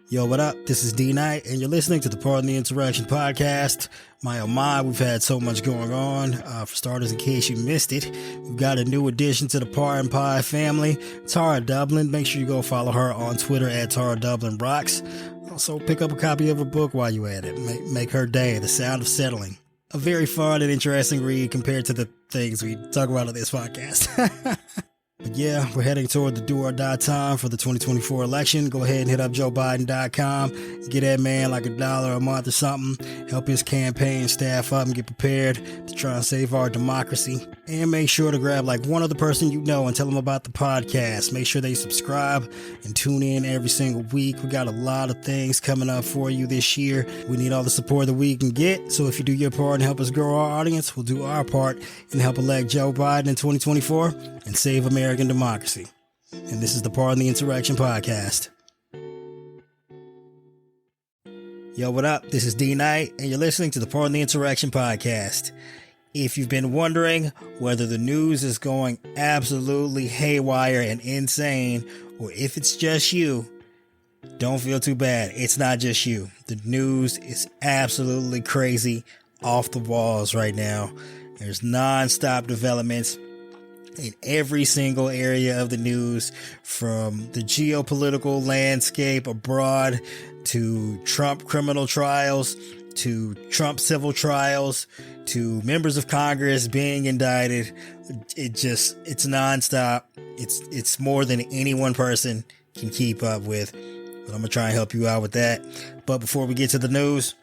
Yo, what up? This is D Knight, and you're listening to the Pardon the Interaction podcast. My oh my, we've had so much going on. For starters, in case you missed it, we've got a new addition to the Pardon Pie family, Tara Dublin. Make sure you go follow her on Twitter at Tara Dublin Rocks. Also, pick up a copy of her book while you're at it. Make her day, The Sound of Settling. A very fun and interesting read compared to the things we talk about on this podcast. But yeah, we're heading toward the do or die time for the 2024 election. Go ahead and hit up JoeBiden.com. Get that man like $1 a month or something. Help his campaign staff up and get prepared to try and save our democracy. And make sure to grab like one other person you know and tell them about the podcast. Make sure they subscribe and tune in every single week. We got a lot of things coming up for you this year. We need all the support that we can get. So if you do your part and help us grow our audience, we'll do our part and help elect Joe Biden in 2024 and save American democracy. And this is the Pardon the Interaction podcast. Yo, what up? This is D Knight, and you're listening to the Pardon the Interaction podcast. If you've been wondering whether the news is going absolutely haywire and insane, or if it's just you, don't feel too bad. It's not just you. The news is absolutely crazy, off the walls right now. There's non-stop developments in every single area of the news, from the geopolitical landscape abroad to Trump criminal trials, to Trump civil trials, to members of Congress being indicted. It's nonstop. It's more than any one person can keep up with. But I'm going to try and help you out with that. But before we get to the news,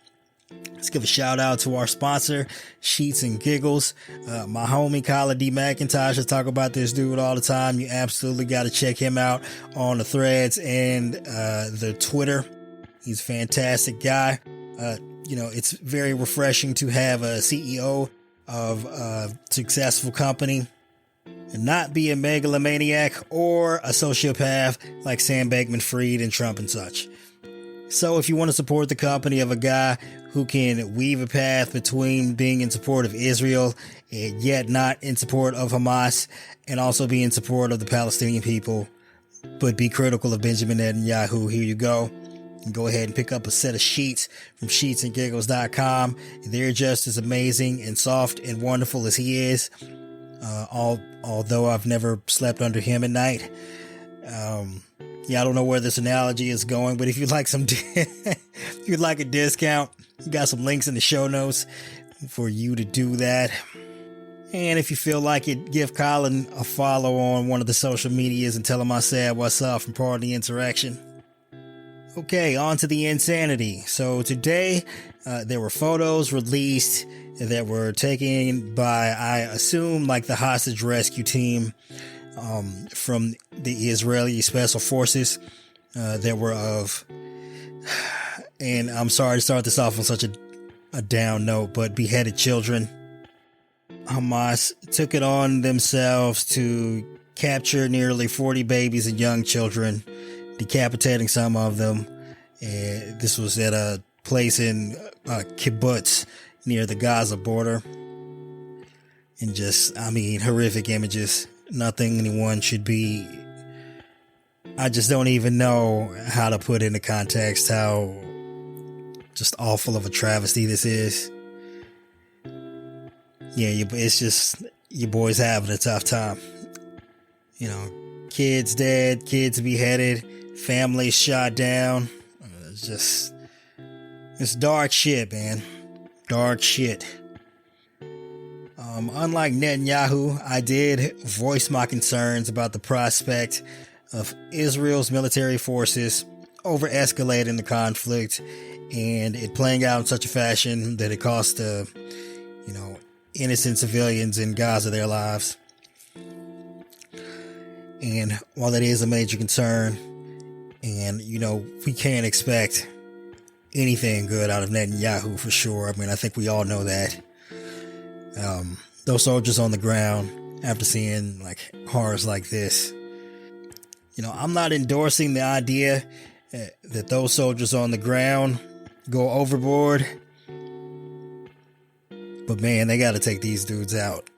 let's give a shout out to our sponsor, Sheets and Giggles. My homie Kyler D. McIntosh, I talk about this dude all the time. You absolutely got to check him out on the threads and the Twitter. He's a fantastic guy. It's very refreshing to have a CEO of a successful company and not be a megalomaniac or a sociopath like Sam Bankman-Fried and Trump and such. So if you want to support the company of a guy who can weave a path between being in support of Israel and yet not in support of Hamas, and also be in support of the Palestinian people, but be critical of Benjamin Netanyahu, here you go. And go ahead and pick up a set of sheets from sheetsandgiggles.com. They're just as amazing and soft and wonderful as he is. Although I've never slept under him at night. Yeah, I don't know where this analogy is going, but if you'd like if you'd like a discount, we got some links in the show notes for you to do that. And if you feel like it, give Colin a follow on one of the social medias and tell him I said what's up from Pardon the Interaction. Okay, on to the insanity. So today, there were photos released that were taken by, I assume, like the hostage rescue team from the Israeli Special Forces that were of, and I'm sorry to start this off on such a down note, but beheaded children. Hamas took it on themselves to capture nearly 40 babies and young children, decapitating some of them. And this was at a place in kibbutz near the Gaza border. And just, horrific images. Nothing anyone should be. I just don't even know how to put into context how just awful of a travesty this is. Yeah, it's just your boys having a tough time. Kids dead, kids beheaded, families shot down. It's dark shit, man. Dark shit. Unlike Netanyahu, I did voice my concerns about the prospect of Israel's military forces over escalating the conflict and it playing out in such a fashion that it cost innocent civilians in Gaza their lives. And while that is a major concern, and we can't expect anything good out of Netanyahu for sure. I think we all know that. Those soldiers on the ground, after seeing horrors like this, I'm not endorsing the idea that those soldiers on the ground go overboard. But man, they got to take these dudes out.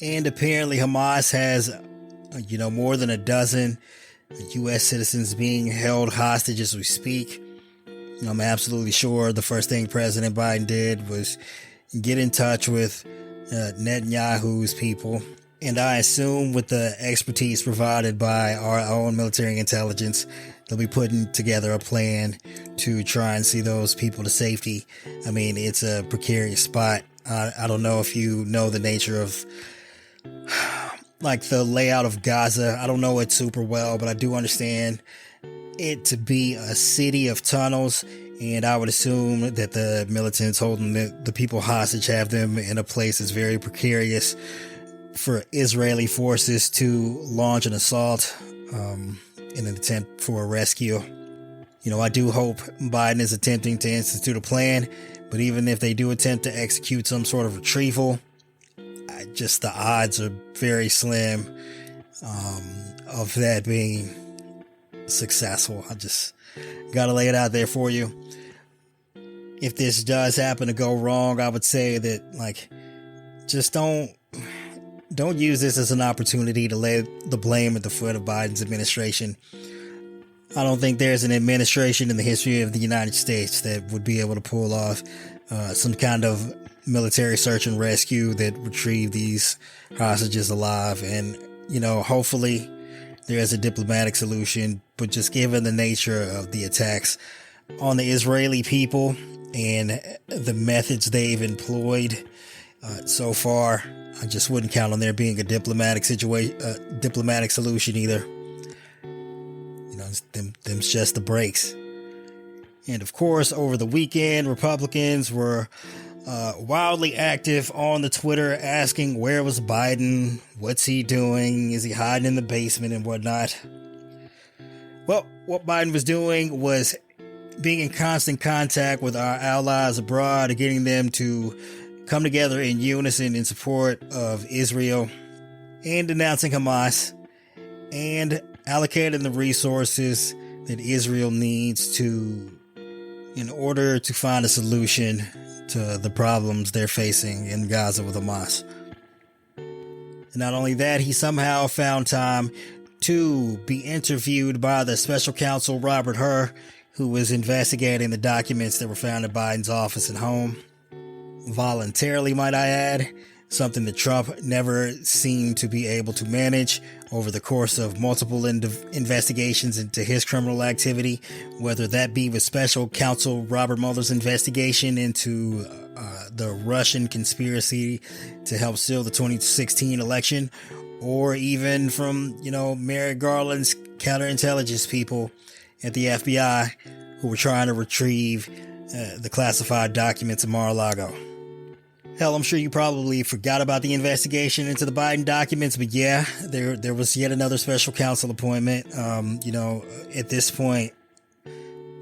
And apparently Hamas has, more than a dozen U.S. citizens being held hostage as we speak. I'm absolutely sure the first thing President Biden did was get in touch with Netanyahu's people. And I assume with the expertise provided by our own military intelligence, they'll be putting together a plan to try and see those people to safety. I mean, it's a precarious spot. I don't know if you know the nature of like the layout of Gaza. I don't know it super well, but I do understand it to be a city of tunnels. And I would assume that the militants holding the people hostage have them in a place that's very precarious for Israeli forces to launch an assault in an attempt for a rescue. I do hope Biden is attempting to institute a plan, but even if they do attempt to execute some sort of retrieval, just the odds are very slim of that being successful. I just gotta lay it out there for you. If this does happen to go wrong, I would say that just don't use this as an opportunity to lay the blame at the foot of Biden's administration. I don't think there's an administration in the history of the United States that would be able to pull off some kind of military search and rescue that retrieve these hostages alive. And, hopefully there is a diplomatic solution, but just given the nature of the attacks on the Israeli people and the methods they've employed so far, I just wouldn't count on there being a diplomatic solution either. Them's just the breaks. And of course, over the weekend, Republicans were wildly active on the Twitter asking, where was Biden? What's he doing? Is he hiding in the basement and whatnot? Well, what Biden was doing was being in constant contact with our allies abroad and getting them to come together in unison in support of Israel and denouncing Hamas and allocating the resources that Israel needs in order to find a solution to the problems they're facing in Gaza with Hamas. And not only that, he somehow found time to be interviewed by the special counsel Robert Hur, who was investigating the documents that were found in Biden's office and home. Voluntarily, might I add, something that Trump never seemed to be able to manage over the course of multiple investigations into his criminal activity, whether that be with special counsel Robert Mueller's investigation into the Russian conspiracy to help seal the 2016 election, or even from, Merrick Garland's counterintelligence people at the FBI who were trying to retrieve the classified documents in Mar-a-Lago. Hell, I'm sure you probably forgot about the investigation into the Biden documents, but yeah, there was yet another special counsel appointment. At this point,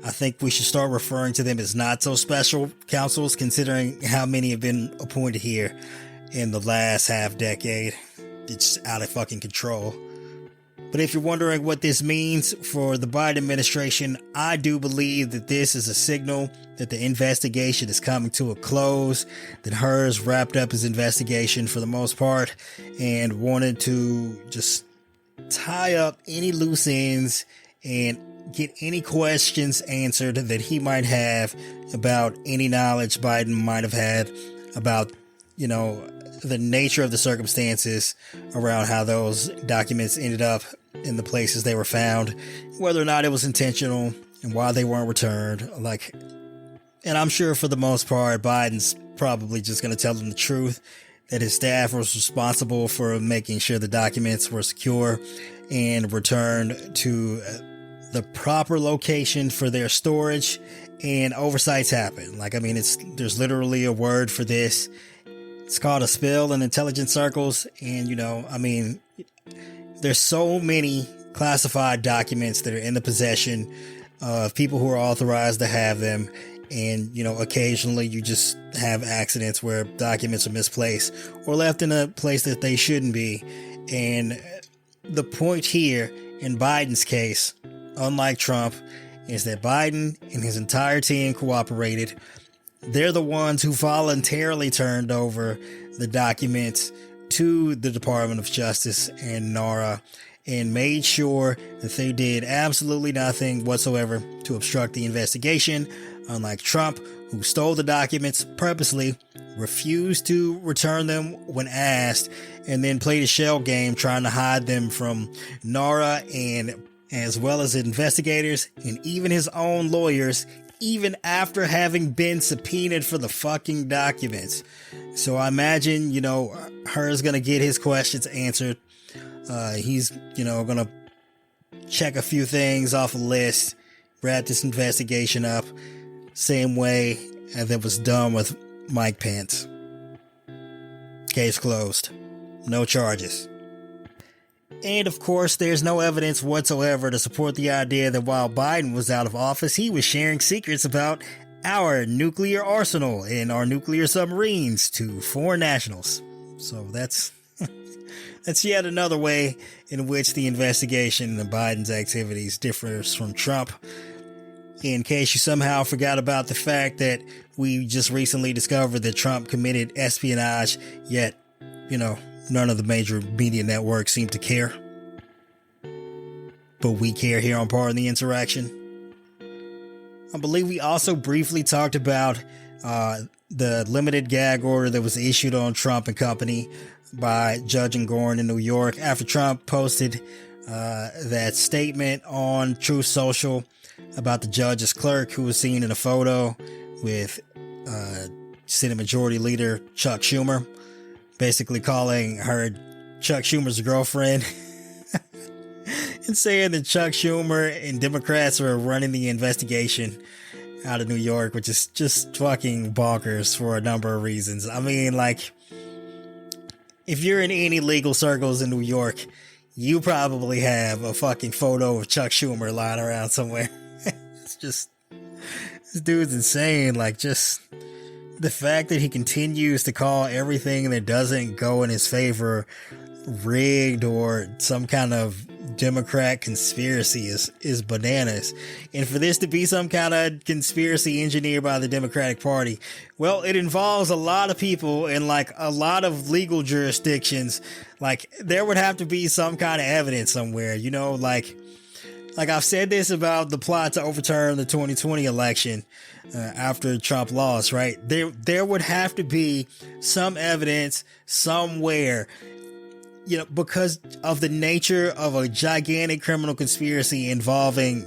I think we should start referring to them as not so special counsels, considering how many have been appointed here in the last half decade. It's out of fucking control. But if you're wondering what this means for the Biden administration, I do believe that this is a signal that the investigation is coming to a close, that Hur's wrapped up his investigation for the most part and wanted to just tie up any loose ends and get any questions answered that he might have about any knowledge Biden might have had about, the nature of the circumstances around how those documents ended up in the places they were found, whether or not it was intentional and why they weren't returned. And I'm sure for the most part, Biden's probably just going to tell them the truth, that his staff was responsible for making sure the documents were secure and returned to the proper location for their storage, and oversights happen. There's literally a word for this. It's called a spill in intelligence circles. And, there's so many classified documents that are in the possession of people who are authorized to have them. And, occasionally you just have accidents where documents are misplaced or left in a place that they shouldn't be. And the point here in Biden's case, unlike Trump, is that Biden and his entire team cooperated. They're the ones who voluntarily turned over the documents to the Department of Justice and NARA, and made sure that they did absolutely nothing whatsoever to obstruct the investigation, unlike Trump, who stole the documents purposely, refused to return them when asked, and then played a shell game trying to hide them from NARA and as well as investigators and even his own lawyers, even after having been subpoenaed for the fucking documents. So I imagine, Her's gonna get his questions answered. He's, gonna check a few things off a list, wrap this investigation up, same way as it was done with Mike Pence. Case closed. No charges. And of course, there's no evidence whatsoever to support the idea that while Biden was out of office, he was sharing secrets about our nuclear arsenal and our nuclear submarines to foreign nationals. So that's yet another way in which the investigation of Biden's activities differs from Trump. In case you somehow forgot about the fact that we just recently discovered that Trump committed espionage, yet, none of the major media networks seem to care. But we care here on Pardon the Insurrection. I believe we also briefly talked about the limited gag order that was issued on Trump and company by Judge Engoron in New York after Trump posted that statement on Truth Social about the judge's clerk who was seen in a photo with Senate Majority Leader Chuck Schumer, basically calling her Chuck Schumer's girlfriend and saying that Chuck Schumer and Democrats are running the investigation out of New York, which is just fucking bonkers for a number of reasons. I mean, if you're in any legal circles in New York, you probably have a fucking photo of Chuck Schumer lying around somewhere. It's just, this dude's insane. Just the fact that he continues to call everything that doesn't go in his favor rigged or some kind of Democrat conspiracy is bananas. And for this to be some kind of conspiracy engineered by the Democratic Party, well, it involves a lot of people in a lot of legal jurisdictions. There would have to be some kind of evidence somewhere, I've said this about the plot to overturn the 2020 election after Trump lost, right? There would have to be some evidence somewhere, because of the nature of a gigantic criminal conspiracy involving,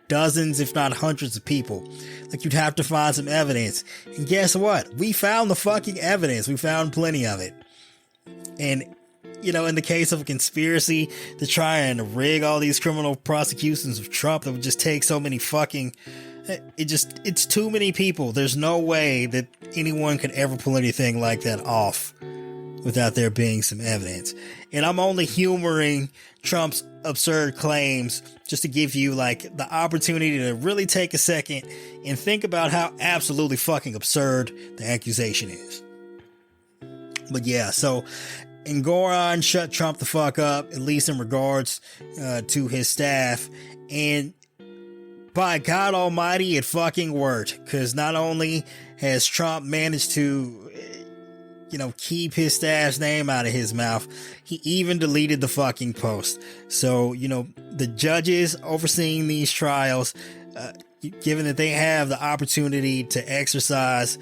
dozens, if not hundreds of people. You'd have to find some evidence. And guess what? We found the fucking evidence. We found plenty of it. And in the case of a conspiracy to try and rig all these criminal prosecutions of Trump, that would just take so many fucking, it's too many people. There's no way that anyone could ever pull anything like that off without there being some evidence. And I'm only humoring Trump's absurd claims just to give you the opportunity to really take a second and think about how absolutely fucking absurd the accusation is. But yeah, so Engoron shut Trump the fuck up, at least in regards to his staff. And by God almighty, it fucking worked. Because not only has Trump managed to, keep his staff's name out of his mouth, he even deleted the fucking post. So, the judges overseeing these trials, given that they have the opportunity to exercise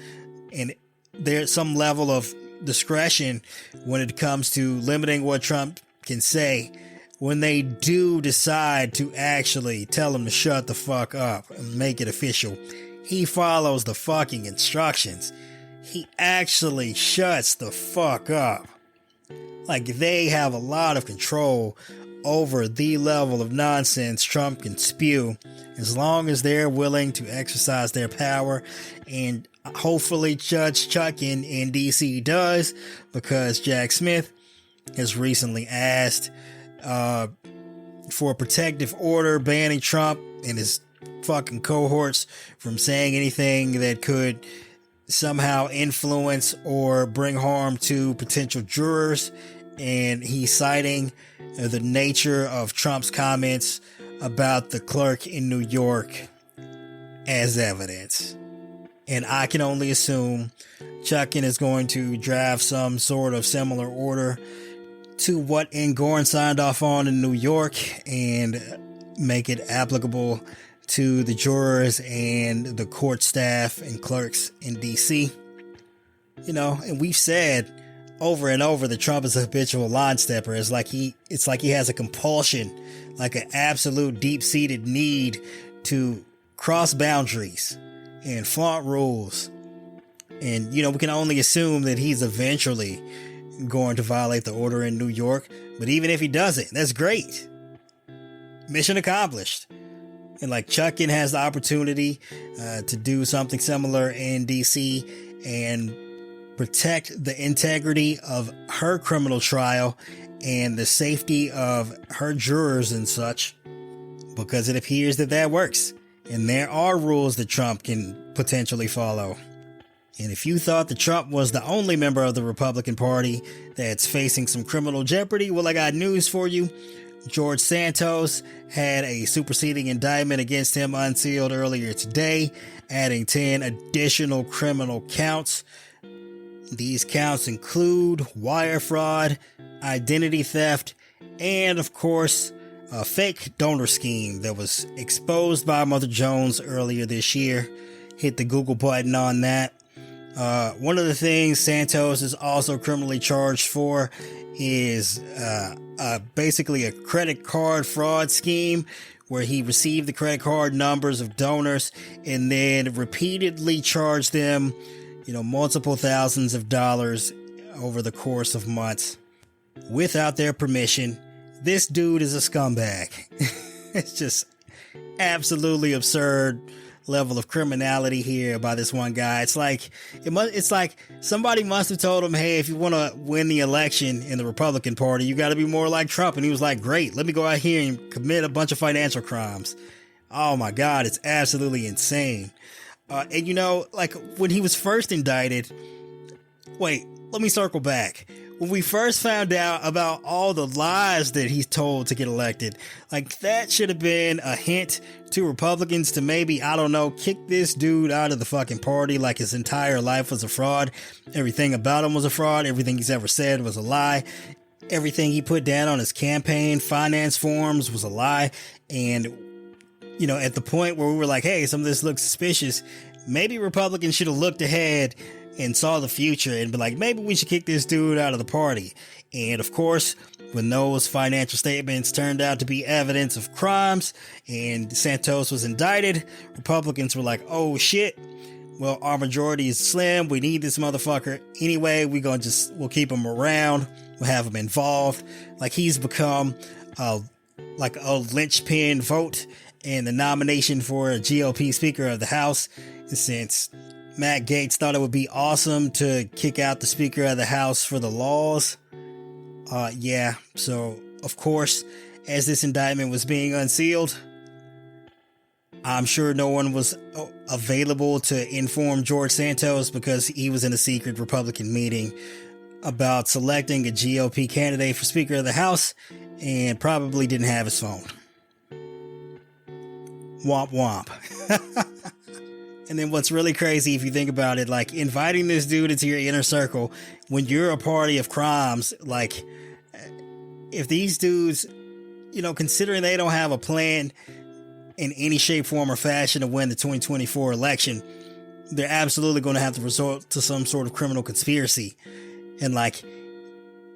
and there's some level of discretion when it comes to limiting what Trump can say, when they do decide to actually tell him to shut the fuck up and make it official, he follows the fucking instructions. He actually shuts the fuck up. They have a lot of control over the level of nonsense Trump can spew, as long as they're willing to exercise their power. And hopefully Judge Chuck in DC does, because Jack Smith has recently asked for a protective order banning Trump and his fucking cohorts from saying anything that could somehow influence or bring harm to potential jurors. And he's citing the nature of Trump's comments about the clerk in New York as evidence. And I can only assume Chuckin is going to draft some sort of similar order to what Engoron signed off on in New York and make it applicable to the jurors and the court staff and clerks in DC. And we've said over and over that Trump is a habitual line stepper. It's like he has a compulsion, like an absolute deep-seated need to cross boundaries and flaunt rules. And, we can only assume that he's eventually going to violate the order in New York. But even if he doesn't, that's great. Mission accomplished. And Chuckin has the opportunity to do something similar in DC and protect the integrity of her criminal trial and the safety of her jurors and such, because it appears that works. And there are rules that Trump can potentially follow. And if you thought that Trump was the only member of the Republican Party that's facing some criminal jeopardy, well, I got news for you. George Santos had a superseding indictment against him unsealed earlier today, adding 10 additional criminal counts. These counts include wire fraud, identity theft, and, of course, a fake donor scheme that was exposed by Mother Jones earlier this year. Hit the Google button on that. One of the things Santos is also criminally charged for is basically a credit card fraud scheme where he received the credit card numbers of donors and then repeatedly charged them multiple thousands of dollars over the course of months without their permission. This dude is a scumbag. It's just absolutely absurd level of criminality here by this one guy. It's like somebody must have told him, hey, if you want to win the election in the Republican Party, you got to be more like Trump. And he was like, great, let me go out here and commit a bunch of financial crimes. Oh my God, it's absolutely insane. And when he was first indicted, wait, let me circle back. When we first found out about all the lies that he's told to get elected, that should have been a hint to Republicans to maybe, I don't know, kick this dude out of the fucking party like his entire life was a fraud. Everything about him was a fraud. Everything he's ever said was a lie. Everything he put down on his campaign finance forms was a lie. And at the point where we were like, hey, some of this looks suspicious, maybe Republicans should have looked ahead and saw the future and be like, maybe we should kick this dude out of the party. And of course, when those financial statements turned out to be evidence of crimes and Santos was indicted, Republicans were like, oh shit, well, our majority is slim. We need this motherfucker. Anyway, we'll keep him around. We'll have him involved. He's become a linchpin vote in the nomination for a GOP Speaker of the House, since Matt Gaetz thought it would be awesome to kick out the Speaker of the House for the laws. So of course, as this indictment was being unsealed, I'm sure no one was available to inform George Santos because he was in a secret Republican meeting about selecting a GOP candidate for Speaker of the House and probably didn't have his phone. Womp womp. And then what's really crazy, if you think about it, inviting this dude into your inner circle when you're a party of crimes, if these dudes, considering they don't have a plan in any shape, form, or fashion to win the 2024 election, they're absolutely going to have to resort to some sort of criminal conspiracy. And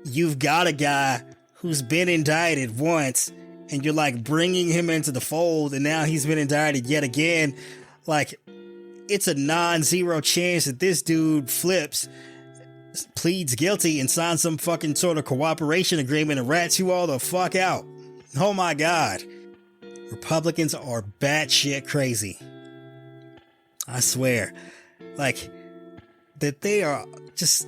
you've got a guy who's been indicted once and you're bringing him into the fold, and now he's been indicted yet again. It's a non-zero chance that this dude flips, pleads guilty, and signs some fucking sort of cooperation agreement and rats you all the fuck out. Oh my God. Republicans are batshit crazy. I swear. That they are just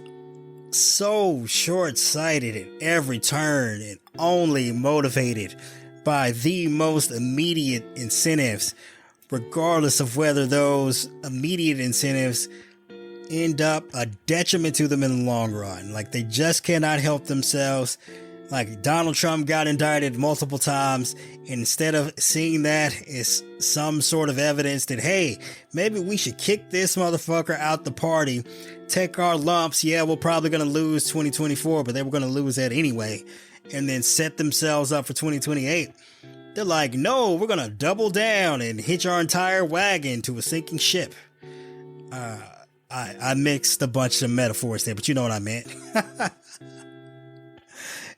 so short-sighted at every turn and only motivated by the most immediate incentives, regardless of whether those immediate incentives end up a detriment to them in the long run. They just cannot help themselves. Like, Donald Trump got indicted multiple times, and instead of seeing that as some sort of evidence that, hey, maybe we should kick this motherfucker out the party, take our lumps, yeah, we're probably going to lose 2024, but they were going to lose that anyway, and then set themselves up for 2028. They're like, no, we're going to double down and hitch our entire wagon to a sinking ship. I mixed a bunch of metaphors there, but you know what I meant.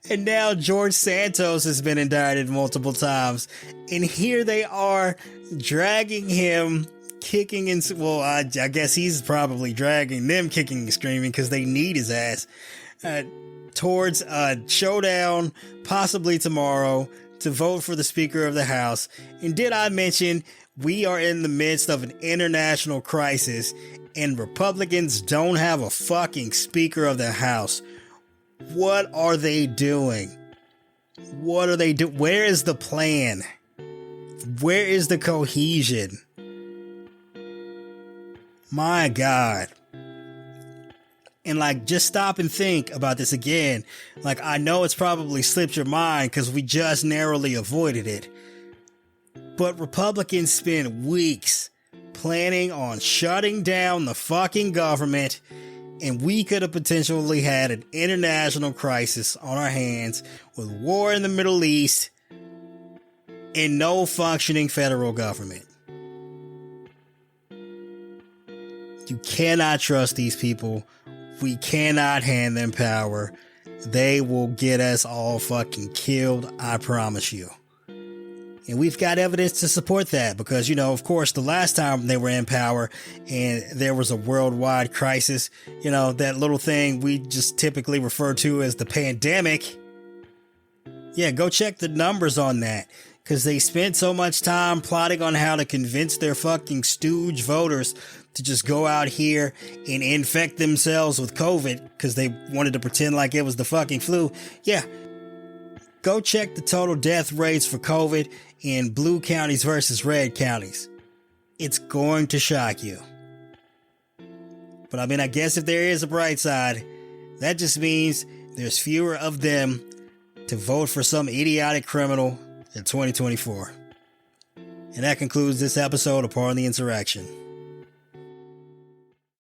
And now George Santos has been indicted multiple times. And here they are dragging him, kicking and... Well, I guess he's probably dragging them kicking and screaming because they need his ass. Towards a showdown, possibly tomorrow, to vote for the Speaker of the House. And did I mention we are in the midst of an international crisis and Republicans don't have a fucking Speaker of the House? What are they doing? What are they doing? Where is the plan? Where is the cohesion? My God. And like, just stop and think about this again. Like, I know it's probably slipped your mind because we just narrowly avoided it. But Republicans spent weeks planning on shutting down the fucking government, and we could have potentially had an international crisis on our hands with war in the Middle East and no functioning federal government. You cannot trust these people. We cannot hand them power. They will get us all fucking killed, I promise you. And we've got evidence to support that because, you know, of course, the last time they were in power and there was a worldwide crisis, you know, that little thing we just typically refer to as the pandemic. Yeah, go check the numbers on that because they spent so much time plotting on how to convince their fucking stooge voters to just go out here and infect themselves with COVID because they wanted to pretend like it was the fucking flu. Yeah. Go check the total death rates for COVID in blue counties versus red counties. It's going to shock you. But I mean, I guess if there is a bright side, that just means there's fewer of them to vote for some idiotic criminal in 2024. And that concludes this episode of Part of the Insurrection.